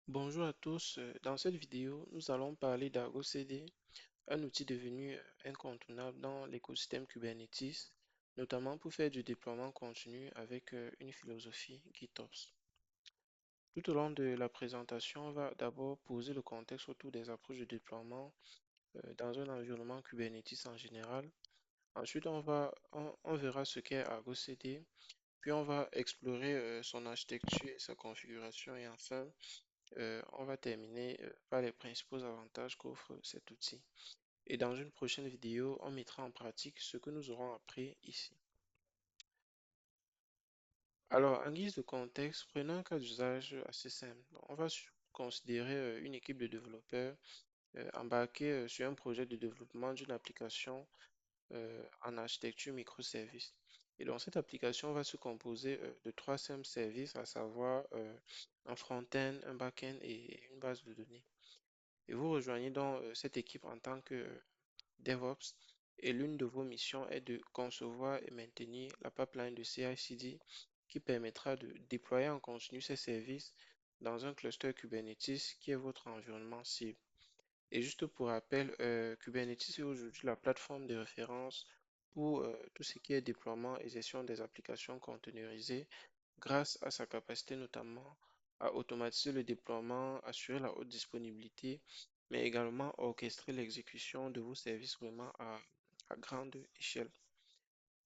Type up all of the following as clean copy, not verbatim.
Bonjour à tous. Dans cette vidéo, nous allons parler d'Argo CD, un outil devenu incontournable dans l'écosystème Kubernetes, notamment pour faire du déploiement continu avec une philosophie GitOps. Tout au long de la présentation, on va d'abord poser le contexte autour des approches de déploiement dans un environnement Kubernetes en général. Ensuite, on verra ce qu'est Argo CD, puis on va explorer son architecture et sa configuration, et enfin, on va terminer par les principaux avantages qu'offre cet outil. Et dans une prochaine vidéo, on mettra en pratique ce que nous aurons appris ici. Alors, en guise de contexte, prenons un cas d'usage assez simple. On va considérer une équipe de développeurs embarqués sur un projet de développement d'une application en architecture microservice. Et donc, cette application va se composer de trois simples services, à savoir un front-end, un back-end et une base de données. Et vous rejoignez donc cette équipe en tant que DevOps et l'une de vos missions est de concevoir et maintenir la pipeline de CI/CD qui permettra de déployer en continu ces services dans un cluster Kubernetes qui est votre environnement cible. Et juste pour rappel, Kubernetes est aujourd'hui la plateforme de référence pour tout ce qui est déploiement et gestion des applications containerisées grâce à sa capacité notamment à automatiser le déploiement, assurer la haute disponibilité, mais également orchestrer l'exécution de vos services vraiment à grande échelle.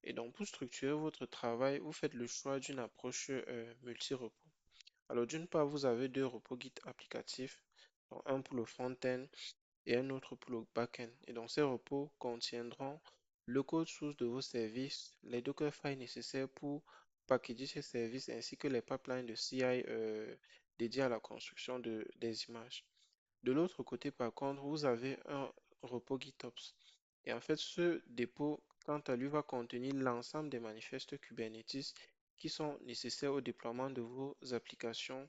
Et donc, pour structurer votre travail, vous faites le choix d'une approche multi-repos. Alors, d'une part, vous avez deux repos Git applicatifs, donc un pour le front-end et un autre pour le back-end. Et donc, ces repos contiendront le code source de vos services, les Dockerfiles nécessaires pour packager ces services ainsi que les pipelines de CI dédiés à la construction des images. De l'autre côté, par contre, vous avez un repos GitOps. Et en fait, ce dépôt, quant à lui, va contenir l'ensemble des manifestes Kubernetes qui sont nécessaires au déploiement de vos applications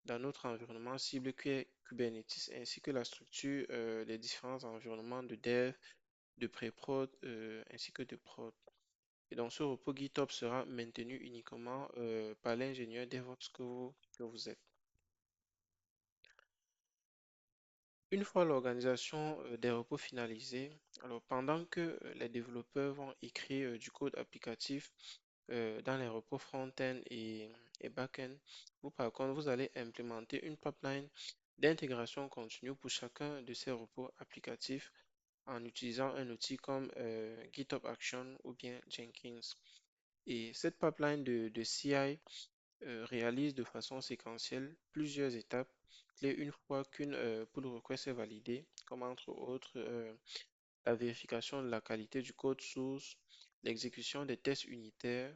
dans notre environnement cible qui est Kubernetes, ainsi que la structure des différents environnements de dev, de pré-prod, ainsi que de prod. Et donc, ce repos GitHub sera maintenu uniquement par l'ingénieur DevOps que vous êtes. Une fois l'organisation des repos finalisée, alors pendant que les développeurs vont écrire du code applicatif dans les repos front-end et back-end, vous par contre, vous allez implémenter une pipeline d'intégration continue pour chacun de ces repos applicatifs en utilisant un outil comme GitHub Action ou bien Jenkins. Et cette pipeline de CI réalise de façon séquentielle plusieurs étapes clés une fois qu'une pull request est validée, comme entre autres la vérification de la qualité du code source, l'exécution des tests unitaires,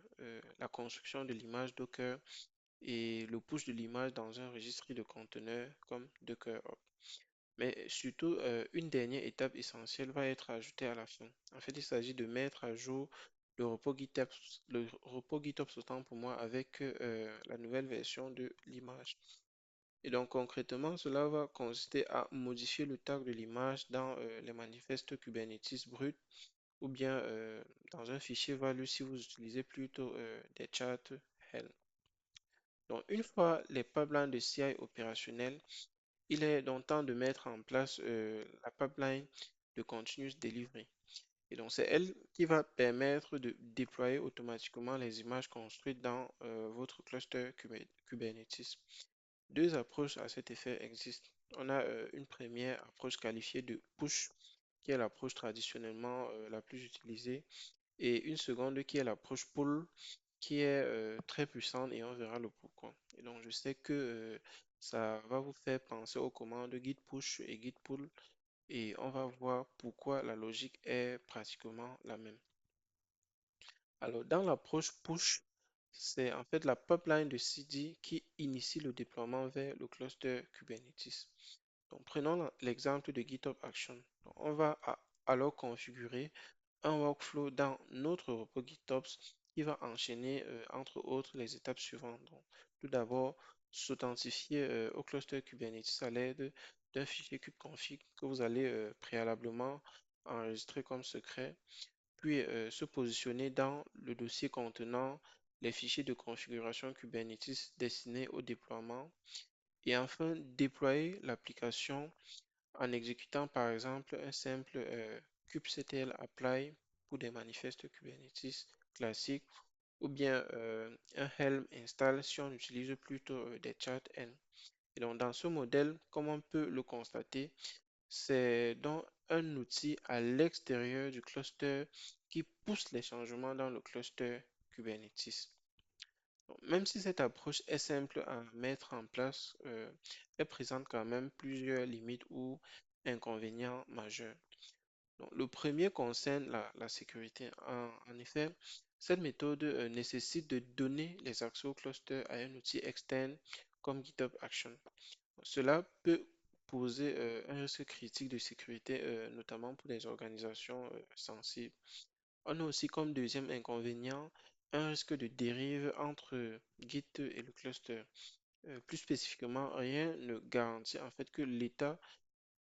la construction de l'image Docker et le push de l'image dans un registre de conteneurs comme Docker Hub. Mais surtout, une dernière étape essentielle va être ajoutée à la fin. En fait, il s'agit de mettre à jour le repos GitOps autant pour moi avec la nouvelle version de l'image. Et donc concrètement, cela va consister à modifier le tag de l'image dans les manifestes Kubernetes bruts ou bien dans un fichier value si vous utilisez plutôt des charts Helm. Donc une fois les pipelines de CI opérationnels, il est donc temps de mettre en place la pipeline de continuous delivery. Et donc, c'est elle qui va permettre de déployer automatiquement les images construites dans votre cluster Kubernetes. Deux approches à cet effet existent. On a une première approche qualifiée de push, qui est l'approche traditionnellement la plus utilisée, et une seconde qui est l'approche pull, qui est très puissante et on verra le pourquoi. Et donc, je sais que ça va vous faire penser aux commandes git push et git pull et on va voir pourquoi la logique est pratiquement la même. Alors, dans l'approche push, c'est en fait la pipeline de CD qui initie le déploiement vers le cluster Kubernetes. Donc, prenons l'exemple de GitHub Action. Donc, on va alors configurer un workflow dans notre repos GitOps qui va enchaîner, entre autres, les étapes suivantes. Donc, tout d'abord, s'authentifier au cluster Kubernetes à l'aide d'un fichier kubeconfig que vous allez préalablement enregistrer comme secret, puis se positionner dans le dossier contenant les fichiers de configuration Kubernetes destinés au déploiement Et enfin, déployer l'application en exécutant par exemple un simple kubectl apply pour des manifestes Kubernetes classiques ou bien un Helm install si on utilise plutôt des charts N. Et donc dans ce modèle, comme on peut le constater, c'est donc un outil à l'extérieur du cluster qui pousse les changements dans le cluster Kubernetes. Donc, même si cette approche est simple à mettre en place, elle présente quand même plusieurs limites ou inconvénients majeurs. Donc, le premier concerne la sécurité. En effet, cette méthode nécessite de donner les accès au cluster à un outil externe comme GitHub Action. Cela peut poser un risque critique de sécurité, notamment pour les organisations sensibles. On a aussi comme deuxième inconvénient un risque de dérive entre Git et le cluster. Plus spécifiquement, rien ne garantit en fait que l'état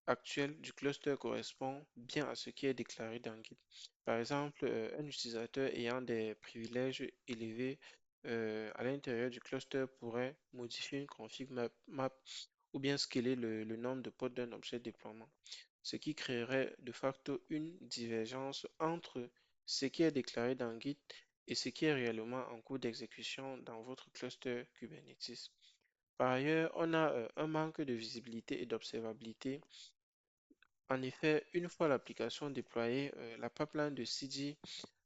actuel du cluster correspond bien à ce qui est déclaré dans Git. Par exemple, un utilisateur ayant des privilèges élevés à l'intérieur du cluster pourrait modifier une config map ou bien scaler le nombre de pods d'un objet de déploiement, ce qui créerait de facto une divergence entre ce qui est déclaré dans Git et ce qui est réellement en cours d'exécution dans votre cluster Kubernetes. Par ailleurs, on a un manque de visibilité et d'observabilité. En effet, une fois l'application déployée, la pipeline de CI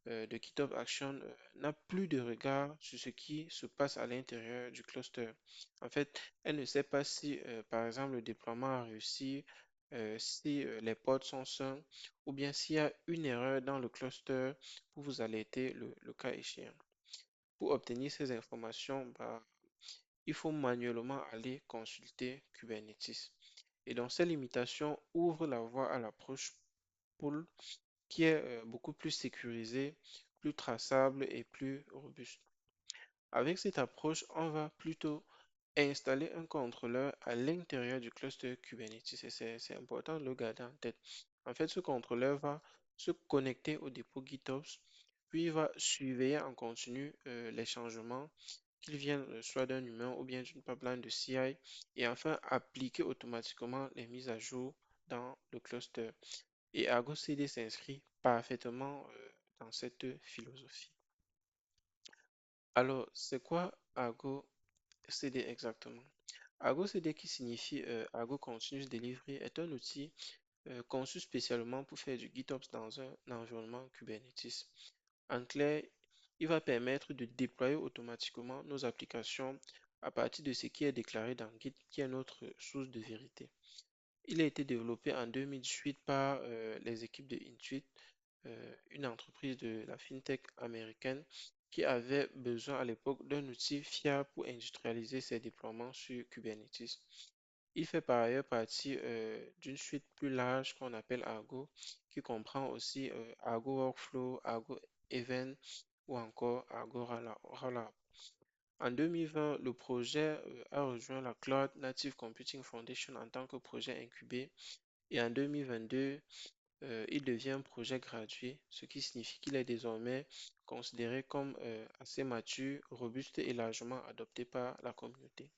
de GitHub Action n'a plus de regard sur ce qui se passe à l'intérieur du cluster. En fait, elle ne sait pas si, par exemple, le déploiement a réussi, si les pods sont sains, ou bien s'il y a une erreur dans le cluster pour vous alerter le cas échéant. Pour obtenir ces informations, bah, il faut manuellement aller consulter Kubernetes. Et donc, ces limitations ouvrent la voie à l'approche pull qui est beaucoup plus sécurisé, plus traçable et plus robuste. Avec cette approche, on va plutôt installer un contrôleur à l'intérieur du cluster Kubernetes. Et c'est important de le garder en tête. En fait, ce contrôleur va se connecter au dépôt GitOps, puis il va surveiller en continu les changements, qu'ils viennent soit d'un humain ou bien d'une pipeline de CI, et enfin appliquer automatiquement les mises à jour dans le cluster. Et Argo CD s'inscrit parfaitement dans cette philosophie. Alors, c'est quoi Argo CD exactement? Argo CD qui signifie Argo Continuous Delivery est un outil conçu spécialement pour faire du GitOps dans un environnement Kubernetes. En clair, il va permettre de déployer automatiquement nos applications à partir de ce qui est déclaré dans Git, qui est notre source de vérité. Il a été développé en 2018 par les équipes de Intuit, une entreprise de la fintech américaine qui avait besoin à l'époque d'un outil fiable pour industrialiser ses déploiements sur Kubernetes. Il fait par ailleurs partie d'une suite plus large qu'on appelle Argo, qui comprend aussi Argo Workflow, Argo Event ou encore Argo Rollup. En 2020, le projet a rejoint la Cloud Native Computing Foundation en tant que projet incubé et en 2022, il devient un projet gradué, ce qui signifie qu'il est désormais considéré comme assez mature, robuste et largement adopté par la communauté.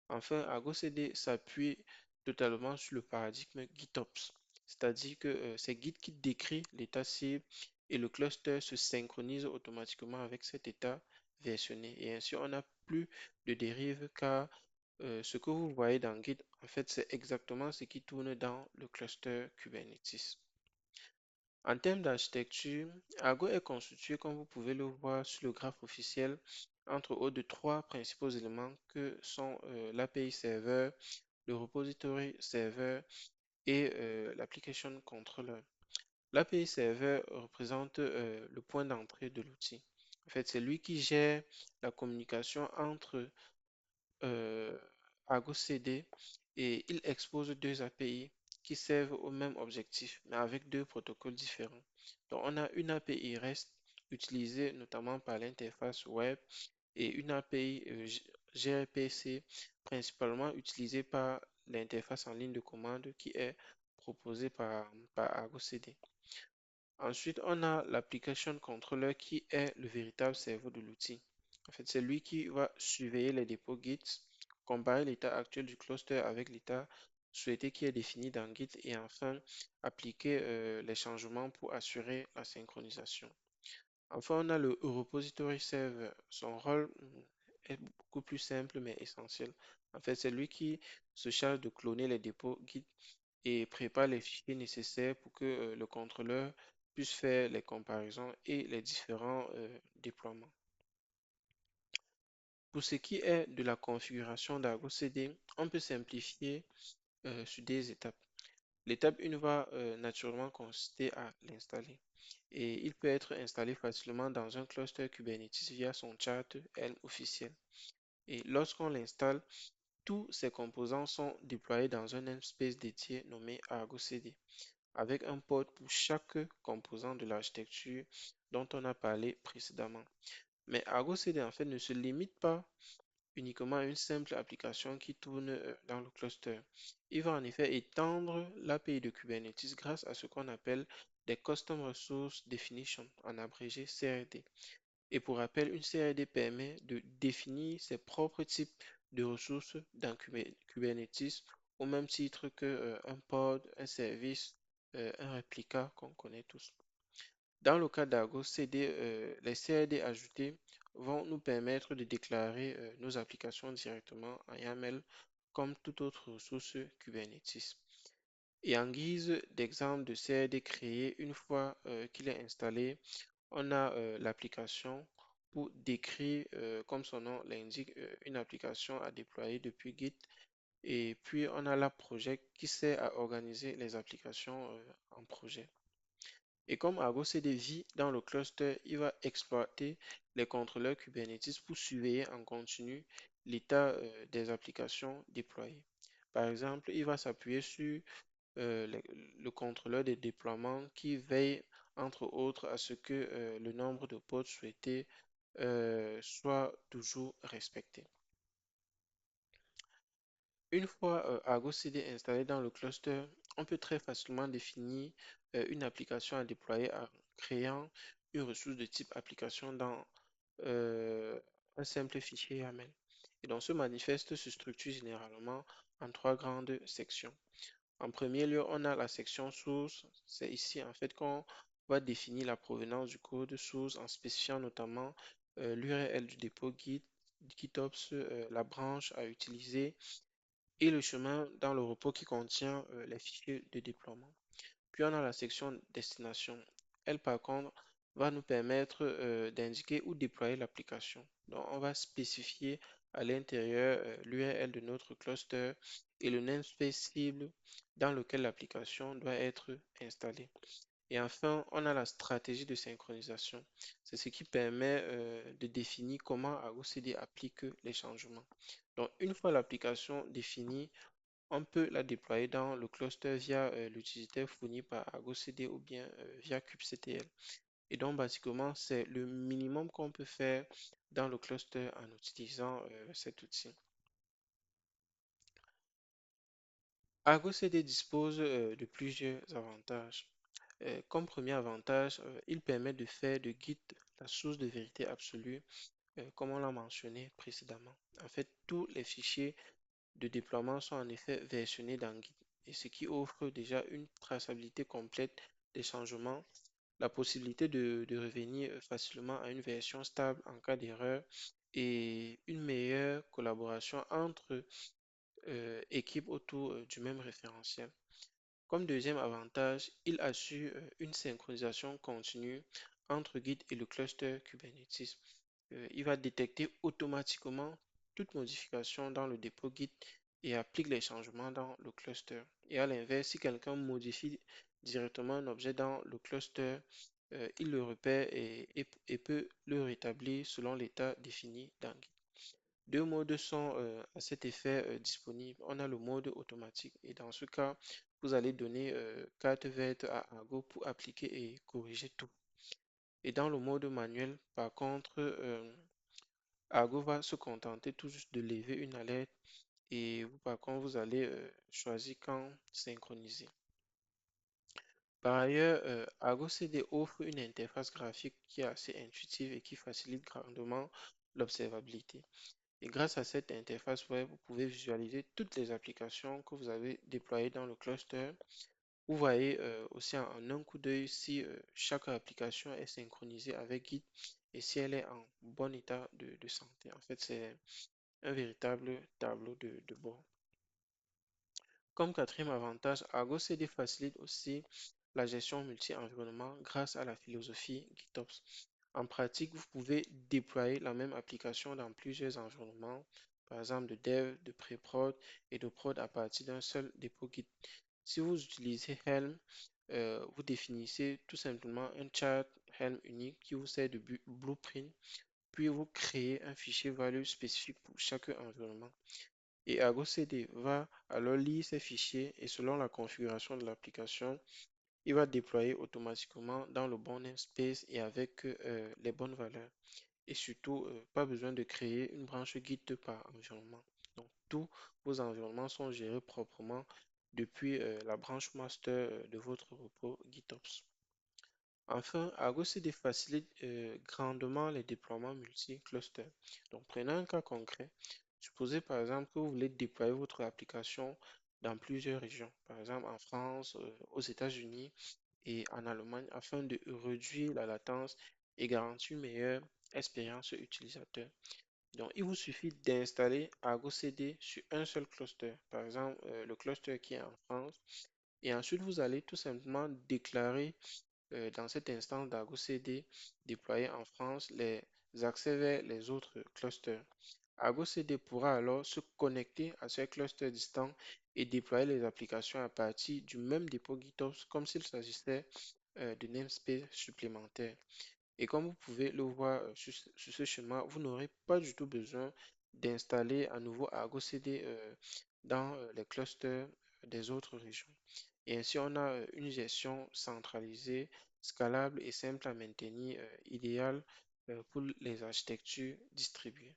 Enfin, Argo CD s'appuie totalement sur le paradigme GitOps, c'est-à-dire que c'est Git qui décrit l'état cible et le cluster se synchronise automatiquement avec cet état versionné. Et ainsi, on n'a plus de dérive car ce que vous voyez dans Git, en fait, c'est exactement ce qui tourne dans le cluster Kubernetes. En termes d'architecture, Argo est constitué, comme vous pouvez le voir sur le graphe officiel, entre autres de trois principaux éléments que sont l'API Server, le repository Server et l'application controller. L'API Server représente le point d'entrée de l'outil. En fait, c'est lui qui gère la communication entre euh, Argo CD et il expose deux API qui servent au même objectif, mais avec deux protocoles différents. Donc, on a une API REST utilisée notamment par l'interface web et une API gRPC principalement utilisée par l'interface en ligne de commande qui est proposée par Argo CD. Ensuite, on a l'application controller qui est le véritable cerveau de l'outil. En fait, c'est lui qui va surveiller les dépôts Git, comparer l'état actuel du cluster avec l'état souhaité qui est défini dans Git et enfin appliquer les changements pour assurer la synchronisation. Enfin, on a le repository save. Son rôle est beaucoup plus simple mais essentiel. En fait, c'est lui qui se charge de cloner les dépôts Git et prépare les fichiers nécessaires pour que le contrôleur puisse faire les comparaisons et les différents déploiements. Pour ce qui est de la configuration d'Argo CD, on peut simplifier sur des étapes. L'étape 1 va naturellement consister à l'installer et il peut être installé facilement dans un cluster Kubernetes via son chart Helm officiel. Et lorsqu'on l'installe, tous ses composants sont déployés dans un namespace dédié nommé Argo CD, avec un port pour chaque composant de l'architecture dont on a parlé précédemment. Mais Argo CD en fait ne se limite pas uniquement à une simple application qui tourne dans le cluster. Il va en effet étendre l'API de Kubernetes grâce à ce qu'on appelle des Custom Resource Definition, en abrégé CRD. Et pour rappel, une CRD permet de définir ses propres types de ressources dans Kubernetes au même titre que un pod, un service, un réplica qu'on connaît tous. Dans le cas d'Argo CD, les CRD ajoutés vont nous permettre de déclarer nos applications directement en YAML comme toute autre ressource Kubernetes. Et en guise d'exemple de CRD créé une fois qu'il est installé, on a l'application pour décrire, comme son nom l'indique, une application à déployer depuis Git. Et puis on a la project qui sert à organiser les applications en projet. Et comme Argo CD vit dans le cluster, il va exploiter les contrôleurs Kubernetes pour surveiller en continu l'état des applications déployées. Par exemple, il va s'appuyer sur le contrôleur de déploiement qui veille entre autres à ce que le nombre de pods souhaités soit toujours respecté. Une fois Argo CD installé dans le cluster, on peut très facilement définir une application à déployer en créant une ressource de type application dans euh, un simple fichier YAML. Et donc, ce manifeste se structure généralement en trois grandes sections. En premier lieu, on a la section source. C'est ici en fait qu'on va définir la provenance du code source en spécifiant notamment l'URL du dépôt Git, GitOps, la branche à utiliser et le chemin dans le repos qui contient les fichiers de déploiement. Puis on a la section destination. Elle, par contre, va nous permettre d'indiquer où déployer l'application. Donc, on va spécifier à l'intérieur l'URL de notre cluster et le namespace cible dans lequel l'application doit être installée. Et enfin, on a la stratégie de synchronisation. C'est ce qui permet de définir comment Argo CD applique les changements. Donc, une fois l'application définie, on peut la déployer dans le cluster via l'utilitaire fourni par Argo CD ou bien via kubectl. Et donc, basiquement, c'est le minimum qu'on peut faire dans le cluster en utilisant cet outil. Argo CD dispose de plusieurs avantages. Comme premier avantage, il permet de faire de Git la source de vérité absolue, comme on l'a mentionné précédemment. En fait, tous les fichiers de déploiement sont en effet versionnés dans Git, et ce qui offre déjà une traçabilité complète des changements, la possibilité de revenir facilement à une version stable en cas d'erreur et une meilleure collaboration entre équipes autour du même référentiel. Comme deuxième avantage, il assure une synchronisation continue entre Git et le cluster Kubernetes. Il va détecter automatiquement toute modification dans le dépôt Git et applique les changements dans le cluster. Et à l'inverse, si quelqu'un modifie directement un objet dans le cluster, il le repère et peut le rétablir selon l'état défini dans Git. Deux modes sont à cet effet disponibles. On a le mode automatique et dans ce cas, vous allez donner carte verte à Argo pour appliquer et corriger tout. Et dans le mode manuel, par contre, Argo va se contenter tout juste de lever une alerte et vous, par contre, vous allez choisir quand synchroniser. Par ailleurs, Argo CD offre une interface graphique qui est assez intuitive et qui facilite grandement l'observabilité. Et grâce à cette interface web, vous pouvez visualiser toutes les applications que vous avez déployées dans le cluster. Vous voyez aussi en un coup d'œil si chaque application est synchronisée avec Git et si elle est en bon état de santé. En fait, c'est un véritable tableau de bord. Comme quatrième avantage, Argo CD facilite aussi la gestion multi-environnement grâce à la philosophie GitOps. En pratique, vous pouvez déployer la même application dans plusieurs environnements, par exemple de dev, de pré-prod et de prod à partir d'un seul dépôt Git. Si vous utilisez Helm, vous définissez tout simplement un chart Helm unique qui vous sert de blueprint, puis vous créez un fichier value spécifique pour chaque environnement. Et Argo CD va alors lire ces fichiers et selon la configuration de l'application, il va déployer automatiquement dans le bon namespace et avec les bonnes valeurs. Et surtout, pas besoin de créer une branche Git par environnement. Donc, tous vos environnements sont gérés proprement depuis la branche master de votre repo GitOps. Enfin, Argo CD facilite grandement les déploiements multi-cluster. Donc, prenons un cas concret. Supposez par exemple que vous voulez déployer votre application dans plusieurs régions, par exemple en France, aux États-Unis et en Allemagne, afin de réduire la latence et garantir une meilleure expérience utilisateur. Donc, il vous suffit d'installer Argo CD sur un seul cluster, par exemple le cluster qui est en France, et ensuite vous allez tout simplement déclarer dans cette instance d'Argo CD déployée en France les accès vers les autres clusters. Argo CD pourra alors se connecter à ces clusters distants et déployer les applications à partir du même dépôt GitOps comme s'il s'agissait de namespace supplémentaires. Et comme vous pouvez le voir sur ce schéma, vous n'aurez pas du tout besoin d'installer à nouveau Argo CD dans les clusters des autres régions. Et ainsi, on a une gestion centralisée, scalable et simple à maintenir, idéale pour les architectures distribuées.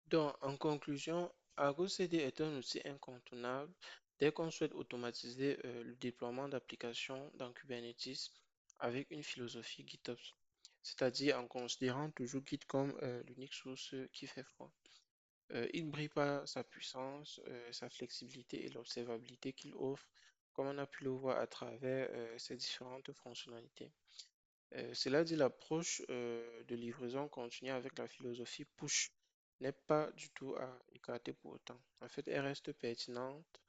Donc, en conclusion, Argo CD est un outil incontournable dès qu'on souhaite automatiser le déploiement d'applications dans Kubernetes avec une philosophie GitOps, c'est-à-dire en considérant toujours Git comme l'unique source qui fait foi. Il ne brille pas sa puissance, sa flexibilité et l'observabilité qu'il offre, comme on a pu le voir à travers ses différentes fonctionnalités. Cela dit, l'approche de livraison continue avec la philosophie push n'est pas du tout à écarter pour autant. En fait, elle reste pertinente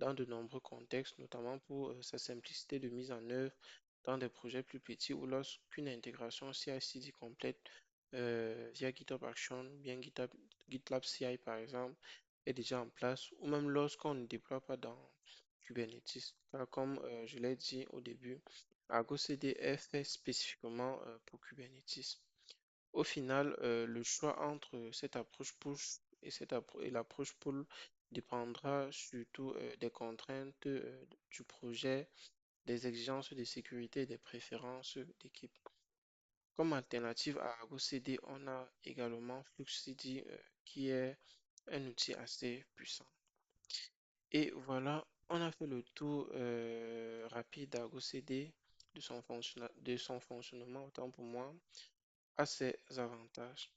dans de nombreux contextes, notamment pour sa simplicité de mise en œuvre dans des projets plus petits ou lorsqu'une intégration CI/CD complète via GitHub Action, bien GitLab CI par exemple, est déjà en place, ou même lorsqu'on ne déploie pas dans Kubernetes. Car comme je l'ai dit au début, Argo CD est fait spécifiquement pour Kubernetes. Au final, le choix entre cette approche push et, et l'approche pull dépendra surtout des contraintes du projet, des exigences de sécurité et des préférences d'équipe. Comme alternative à Argo CD, on a également FluxCD qui est un outil assez puissant. Et voilà, on a fait le tour rapide d'Argo CD, de son fonctionnement, autant pour moi, à ses avantages.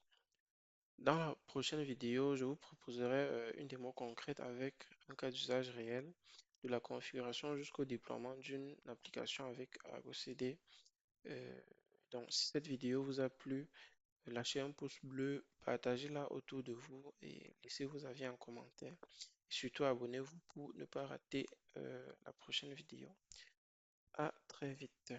Dans la prochaine vidéo, je vous proposerai une démo concrète avec un cas d'usage réel, de la configuration jusqu'au déploiement d'une application avec Argo CD. Euh, donc, si cette vidéo vous a plu, lâchez un pouce bleu, partagez-la autour de vous et laissez vos avis en commentaire. Et surtout, abonnez-vous pour ne pas rater la prochaine vidéo. À très vite.